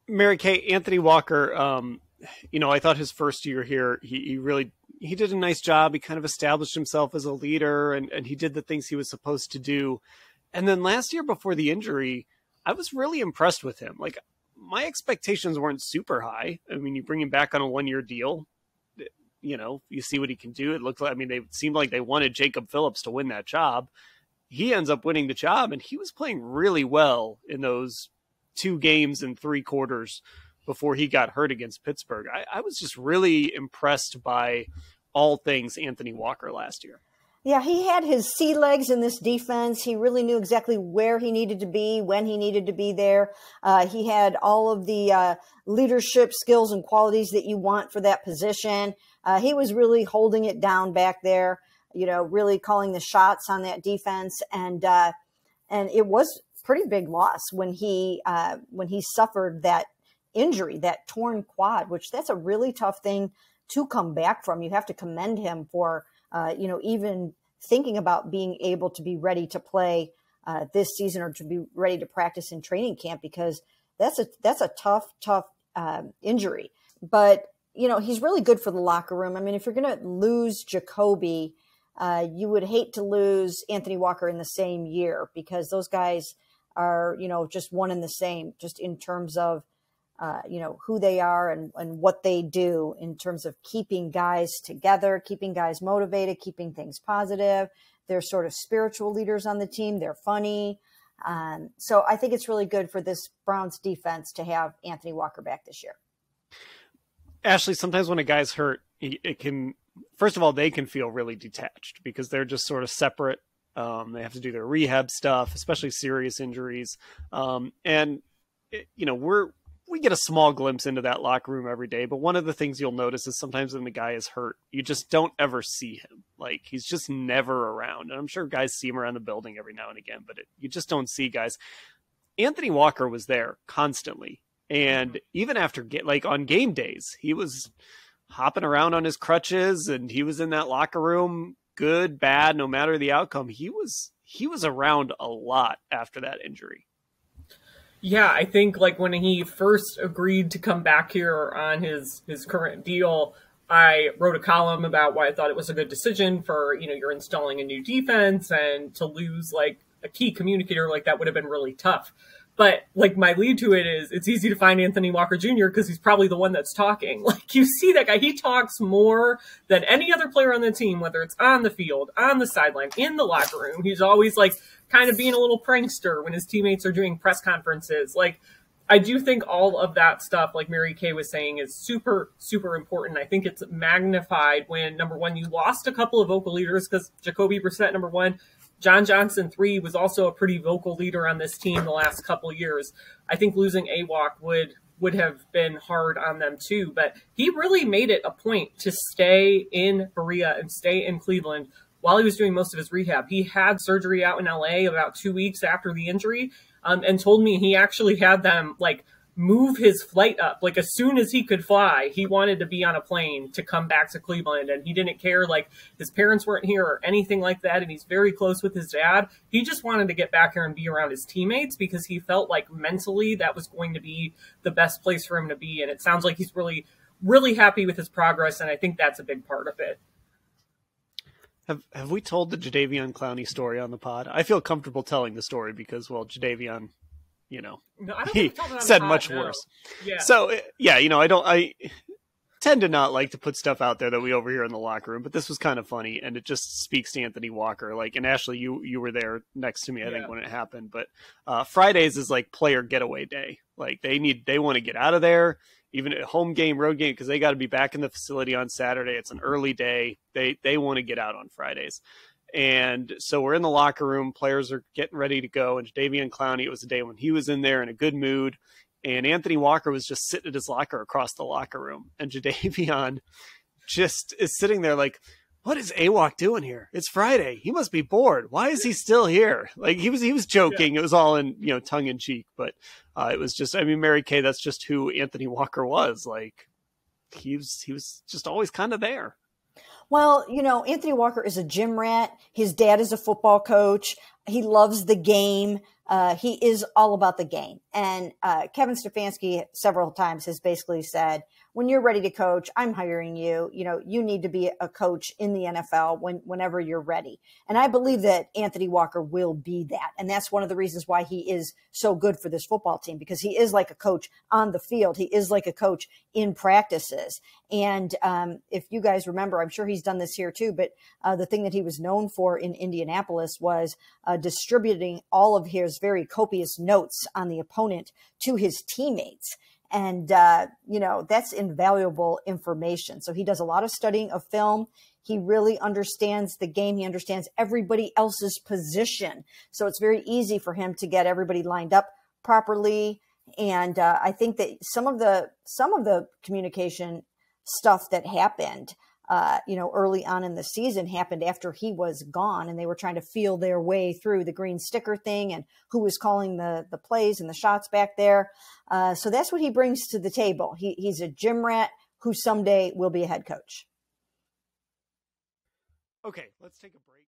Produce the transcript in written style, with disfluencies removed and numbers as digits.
Mary Kay, Anthony Walker, I thought his first year here, he did a nice job. He kind of established himself as a leader, and he did the things he was supposed to do. And then last year before the injury, I was really impressed with him. Like, my expectations weren't super high. I mean, you bring him back on a 1-year deal, you see what he can do. It looked like, they seemed like they wanted Jacob Phillips to win that job. He ends up winning the job, and he was playing really well in those 2 games and 3 quarters before he got hurt against Pittsburgh. I was just really impressed by all things Anthony Walker last year. Yeah, he had his sea legs in this defense. He really knew exactly where he needed to be, when he needed to be there. He had all of the leadership skills and qualities that you want for that position. He was really holding it down back there, really calling the shots on that defense. And it was a pretty big loss when he suffered that injury, that torn quad, which that's a really tough thing to come back from. You have to commend him for even thinking about being able to be ready to play this season or to be ready to practice in training camp, because that's a tough injury. But, he's really good for the locker room. I mean, if you're going to lose Jacoby, you would hate to lose Anthony Walker in the same year, because those guys are, just one and the same, just in terms of who they are and what they do in terms of keeping guys together, keeping guys motivated, keeping things positive. They're sort of spiritual leaders on the team. They're funny. So I think it's really good for this Browns defense to have Anthony Walker back this year. Ashley, sometimes when a guy's hurt, it can, first of all, they can feel really detached because they're just sort of separate. They have to do their rehab stuff, especially serious injuries. We get a small glimpse into that locker room every day, but one of the things you'll notice is sometimes when the guy is hurt, you just don't ever see him. Like, he's just never around. And I'm sure guys see him around the building every now and again, but you just don't see guys. Anthony Walker was there constantly. And even after, on game days, he was hopping around on his crutches, and he was in that locker room, good, bad, no matter the outcome. He was around a lot after that injury. Yeah, I think when he first agreed to come back here on his current deal, I wrote a column about why I thought it was a good decision for, you're installing a new defense, and to lose a key communicator like that would have been really tough. But my lead to it is it's easy to find Anthony Walker Jr. because he's probably the one that's talking. You see that guy, he talks more than any other player on the team, whether it's on the field, on the sideline, in the locker room. He's always kind of being a little prankster when his teammates are doing press conferences. I do think all of that stuff, like Mary Kay was saying, is super, super important. I think it's magnified when, number one, you lost a couple of vocal leaders, because Jacoby Brissett, number one, John Johnson, 3, was also a pretty vocal leader on this team the last couple of years. I think losing AWOC would have been hard on them too, but he really made it a point to stay in Berea and stay in Cleveland while he was doing most of his rehab. He had surgery out in LA about 2 weeks after the injury, and told me he actually had them move his flight up. As soon as he could fly, he wanted to be on a plane to come back to Cleveland, and he didn't care his parents weren't here or anything like that, and he's very close with his dad. He just wanted to get back here and be around his teammates because he felt mentally that was going to be the best place for him to be, and it sounds like he's really, really happy with his progress, and I think that's a big part of it. Have we told the Jadeveon Clowney story on the pod? I feel comfortable telling the story because, Jadeveon, no, I don't he said much worse. Yeah. So, I tend to not like to put stuff out there that we overhear in the locker room, but this was kind of funny, and it just speaks to Anthony Walker. And Ashley, you were there next to me, I think, when it happened. But Fridays is player getaway day. They want to get out of there, even at home game, road game, because they got to be back in the facility on Saturday. It's an early day. They want to get out on Fridays. And so we're in the locker room. Players are getting ready to go. And Jadeveon Clowney, it was a day when he was in there in a good mood. And Anthony Walker was just sitting at his locker across the locker room. And Jadeveon just is sitting there what is AWOC doing here? It's Friday. He must be bored. Why is he still here? He was joking. Yeah. It was all in, tongue in cheek. But it was just, Mary Kay, that's just who Anthony Walker was. He was just always kind of there. Well, Anthony Walker is a gym rat. His dad is a football coach. He loves the game. he is all about the game. And Kevin Stefanski several times has basically said, when you're ready to coach, I'm hiring you. You know, you need to be a coach in the NFL whenever you're ready. And I believe that Anthony Walker will be that. And that's one of the reasons why he is so good for this football team, because he is like a coach on the field. He is like a coach in practices. And if you guys remember, I'm sure he's done this here too, but the thing that he was known for in Indianapolis was distributing all of his very copious notes on the opponent to his teammates. And, you know, that's invaluable information. So he does a lot of studying of film. He really understands the game. He understands everybody else's position. So it's very easy for him to get everybody lined up properly. And I think that some of the communication stuff that happened, you know, early on in the season happened after he was gone, and they were trying to feel their way through the green sticker thing and who was calling the plays and the shots back there. So that's what he brings to the table. He's a gym rat who someday will be a head coach. Okay, let's take a break.